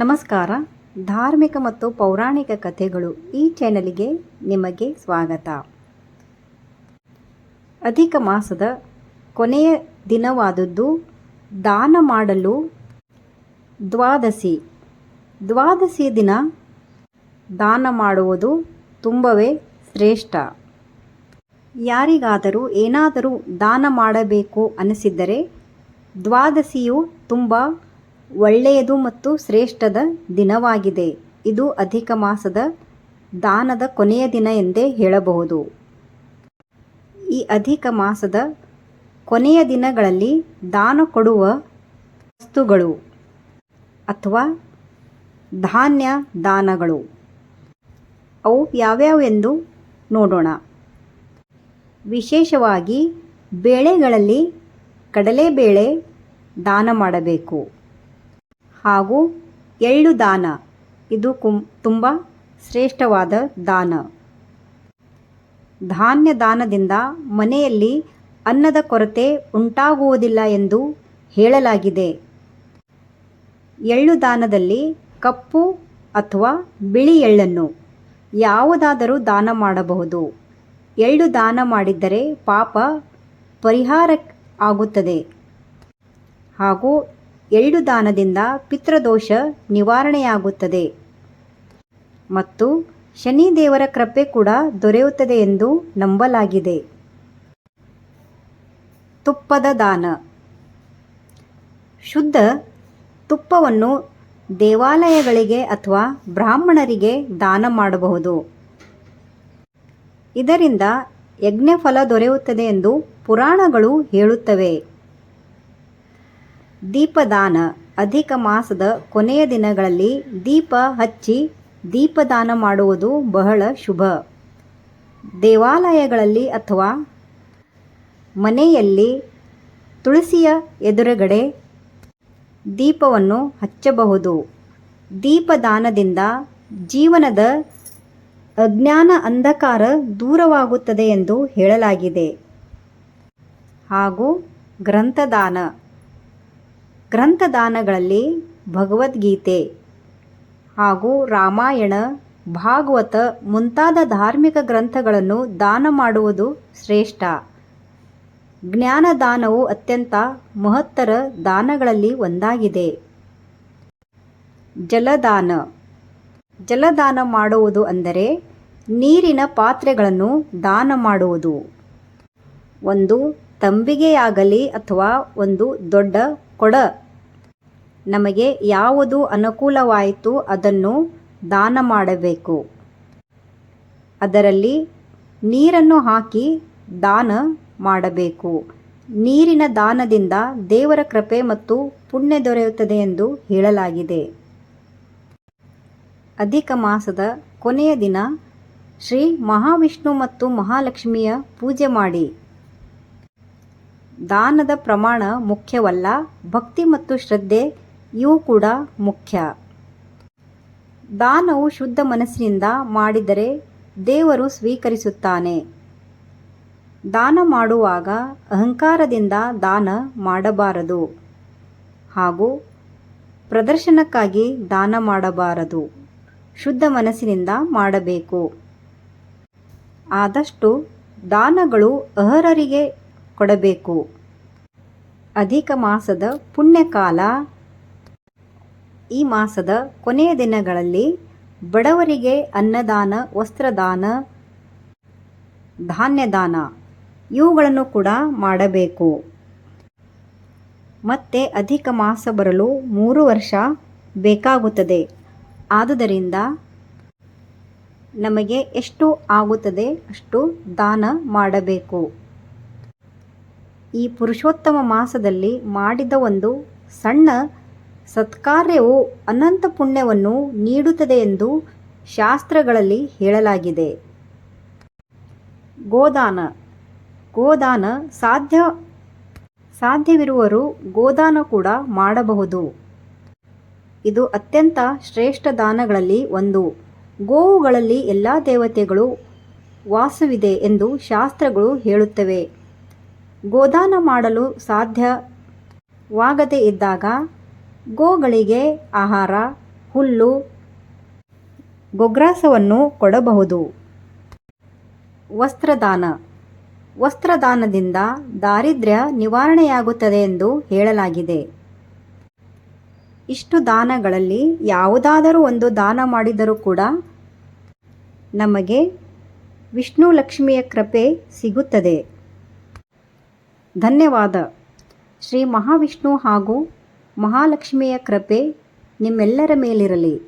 ನಮಸ್ಕಾರ. ಧಾರ್ಮಿಕ ಮತ್ತು ಪೌರಾಣಿಕ ಕಥೆಗಳು ಈ ಚಾನೆಲ್ಗೆ ನಿಮಗೆ ಸ್ವಾಗತ. ಅಧಿಕ ಮಾಸದ ಕೊನೆಯ ದಿನವಾದದ್ದು ದಾನ ಮಾಡಲು ದ್ವಾದಶಿ. ದ್ವಾದಶಿ ದಿನ ದಾನ ಮಾಡುವುದು ತುಂಬವೇ ಶ್ರೇಷ್ಠ. ಯಾರಿಗಾದರೂ ಏನಾದರೂ ದಾನ ಮಾಡಬೇಕು ಅನಿಸಿದ್ದರೆ ದ್ವಾದಶಿಯು ತುಂಬ ಒಳ್ಳೆಯದು ಮತ್ತು ಶ್ರೇಷ್ಠದ ದಿನವಾಗಿದೆ. ಇದು ಅಧಿಕ ಮಾಸದ ದಾನದ ಕೊನೆಯ ದಿನ ಎಂದೇ ಹೇಳಬಹುದು. ಈ ಅಧಿಕ ಮಾಸದ ಕೊನೆಯ ದಿನಗಳಲ್ಲಿ ದಾನ ಕೊಡುವ ವಸ್ತುಗಳು ಅಥವಾ ಧಾನ್ಯ ದಾನಗಳು ಅವು ಯಾವ್ಯಾವೆಂದು ನೋಡೋಣ. ವಿಶೇಷವಾಗಿ ಬೇಳೆಗಳಲ್ಲಿ ಕಡಲೆಬೇಳೆ ದಾನ ಮಾಡಬೇಕು. ಹಾಗೂ ಎಳ್ಳು ದಾನ, ಇದು ತುಂಬ ಶ್ರೇಷ್ಠವಾದ ದಾನ. ಧಾನ್ಯ ದಾನದಿಂದ ಮನೆಯಲ್ಲಿ ಅನ್ನದ ಕೊರತೆ ಉಂಟಾಗುವುದಿಲ್ಲ ಎಂದು ಹೇಳಲಾಗಿದೆ. ಎಳ್ಳು ದಾನದಲ್ಲಿ ಕಪ್ಪು ಅಥವಾ ಬಿಳಿ ಎಳ್ಳನ್ನು ಯಾವುದಾದರೂ ದಾನ ಮಾಡಬಹುದು. ಎಳ್ಳು ದಾನ ಮಾಡಿದ್ದರೆ ಪಾಪ ಪರಿಹಾರ ಆಗುತ್ತದೆ. ಹಾಗೂ ಎಳ್ಳು ದಾನದಿಂದ ಪಿತೃದೋಷ ನಿವಾರಣೆಯಾಗುತ್ತದೆ ಮತ್ತು ಶನಿ ದೇವರ ಕೃಪೆ ಕೂಡ ದೊರೆಯುತ್ತದೆ ಎಂದು ನಂಬಲಾಗಿದೆ. ತುಪ್ಪದ ದಾನ. ಶುದ್ಧ ತುಪ್ಪವನ್ನು ದೇವಾಲಯಗಳಿಗೆ ಅಥವಾ ಬ್ರಾಹ್ಮಣರಿಗೆ ದಾನ ಮಾಡಬಹುದು. ಇದರಿಂದ ಯಜ್ಞಫಲ ದೊರೆಯುತ್ತದೆ ಎಂದು ಪುರಾಣಗಳು ಹೇಳುತ್ತವೆ. ದೀಪದಾನ. ಅಧಿಕ ಮಾಸದ ಕೊನೆಯ ದಿನಗಳಲ್ಲಿ ದೀಪ ಹಚ್ಚಿ ದೀಪದಾನ ಮಾಡುವುದು ಬಹಳ ಶುಭ. ದೇವಾಲಯಗಳಲ್ಲಿ ಅಥವಾ ಮನೆಯಲ್ಲಿ ತುಳಸಿಯ ಎದುರುಗಡೆ ದೀಪವನ್ನು ಹಚ್ಚಬಹುದು. ದೀಪದಾನದಿಂದ ಜೀವನದ ಅಜ್ಞಾನ ಅಂಧಕಾರ ದೂರವಾಗುತ್ತದೆ ಎಂದು ಹೇಳಲಾಗಿದೆ. ಹಾಗೂ ಗ್ರಂಥದಾನ. ಗ್ರಂಥದಾನಗಳಲ್ಲಿ ಭಗವದ್ಗೀತೆ ಹಾಗೂ ರಾಮಾಯಣ, ಭಾಗವತ ಮುಂತಾದ ಧಾರ್ಮಿಕ ಗ್ರಂಥಗಳನ್ನು ದಾನ ಮಾಡುವುದು ಶ್ರೇಷ್ಠ. ಜ್ಞಾನದಾನವು ಅತ್ಯಂತ ಮಹತ್ತರ ದಾನಗಳಲ್ಲಿ ಒಂದಾಗಿದೆ. ಜಲದಾನ. ಜಲದಾನ ಮಾಡುವುದು ಅಂದರೆ ನೀರಿನ ಪಾತ್ರೆಗಳನ್ನು ದಾನ ಮಾಡುವುದು. ಒಂದು ತಂಬಿಗೆಯಾಗಲಿ ಅಥವಾ ಒಂದು ದೊಡ್ಡ ಕೊಡ, ನಮಗೆ ಯಾವುದು ಅನುಕೂಲವಾಯಿತು ಅದನ್ನು ದಾನ ಮಾಡಬೇಕು. ಅದರಲ್ಲಿ ನೀರನ್ನು ಹಾಕಿ ದಾನ ಮಾಡಬೇಕು. ನೀರಿನ ದಾನದಿಂದ ದೇವರ ಕೃಪೆ ಮತ್ತು ಪುಣ್ಯ ದೊರೆಯುತ್ತದೆ ಎಂದು ಹೇಳಲಾಗಿದೆ. ಅಧಿಕ ಮಾಸದ ಕೊನೆಯ ದಿನ ಶ್ರೀ ಮಹಾವಿಷ್ಣು ಮತ್ತು ಮಹಾಲಕ್ಷ್ಮಿಯ ಪೂಜೆ ಮಾಡಿ. ದಾನದ ಪ್ರಮಾಣ ಮುಖ್ಯವಲ್ಲ, ಭಕ್ತಿ ಮತ್ತು ಶ್ರದ್ಧೆ ಇವು ಕೂಡ ಮುಖ್ಯ. ದಾನವು ಶುದ್ಧ ಮನಸ್ಸಿನಿಂದ ಮಾಡಿದರೆ ದೇವರು ಸ್ವೀಕರಿಸುತ್ತಾನೆ. ದಾನ ಮಾಡುವಾಗ ಅಹಂಕಾರದಿಂದ ದಾನ ಮಾಡಬಾರದು ಹಾಗೂ ಪ್ರದರ್ಶನಕ್ಕಾಗಿ ದಾನ ಮಾಡಬಾರದು. ಶುದ್ಧ ಮನಸ್ಸಿನಿಂದ ಮಾಡಬೇಕು. ಆದಷ್ಟು ದಾನಗಳು ಅರ್ಹರಿಗೆ ಕೊಡಬೇಕು. ಅಧಿಕ ಮಾಸದ ಪುಣ್ಯಕಾಲ. ಈ ಮಾಸದ ಕೊನೆಯ ದಿನಗಳಲ್ಲಿ ಬಡವರಿಗೆ ಅನ್ನದಾನ, ವಸ್ತ್ರದಾನ, ಧಾನ್ಯದಾನ ಇವುಗಳನ್ನು ಕೂಡ ಮಾಡಬೇಕು. ಮತ್ತೆ ಅಧಿಕ ಮಾಸ ಬರಲು 3 ವರ್ಷ ಬೇಕಾಗುತ್ತದೆ. ಆದುದರಿಂದ ನಮಗೆ ಎಷ್ಟು ಆಗುತ್ತದೆ ಅಷ್ಟು ದಾನ ಮಾಡಬೇಕು. ಈ ಪುರುಷೋತ್ತಮ ಮಾಸದಲ್ಲಿ ಮಾಡಿದ ಒಂದು ಸಣ್ಣ ಸತ್ಕಾರ್ಯವು ಅನಂತ ಪುಣ್ಯವನ್ನು ನೀಡುತ್ತದೆ ಎಂದು ಶಾಸ್ತ್ರಗಳಲ್ಲಿ ಹೇಳಲಾಗಿದೆ. ಗೋದಾನ. ಗೋದಾನ ಸಾಧ್ಯವಿರುವರು ಗೋದಾನ ಕೂಡ ಮಾಡಬಹುದು. ಇದು ಅತ್ಯಂತ ಶ್ರೇಷ್ಠ ದಾನಗಳಲ್ಲಿ ಒಂದು. ಗೋವುಗಳಲ್ಲಿ ಎಲ್ಲ ದೇವತೆಗಳು ವಾಸವಿದೆ ಎಂದು ಶಾಸ್ತ್ರಗಳು ಹೇಳುತ್ತವೆ. ಗೋದಾನ ಮಾಡಲು ಸಾಧ್ಯವಾಗದೇ ಇದ್ದಾಗ ಗೋಗಳಿಗೆ ಆಹಾರ, ಹುಲ್ಲು, ಗೊಗ್ರಾಸವನ್ನು ಕೊಡಬಹುದು. ವಸ್ತ್ರದಾನ. ವಸ್ತ್ರದಾನದಿಂದ ದಾರಿದ್ರ್ಯ ನಿವಾರಣೆಯಾಗುತ್ತದೆ ಎಂದು ಹೇಳಲಾಗಿದೆ. ಇಷ್ಟು ದಾನಗಳಲ್ಲಿ ಯಾವುದಾದರೂ ಒಂದು ದಾನ ಮಾಡಿದರೂ ಕೂಡ ನಮಗೆ ವಿಷ್ಣು ಲಕ್ಷ್ಮಿಯ ಕೃಪೆ ಸಿಗುತ್ತದೆ. ಧನ್ಯವಾದ. ಶ್ರೀ ಮಹಾವಿಷ್ಣು ಹಾಗೂ ಮಹಾಲಕ್ಷ್ಮಿಯ ಕೃಪೆ ನಿಮ್ಮೆಲ್ಲರ ಮೇಲಿರಲಿ.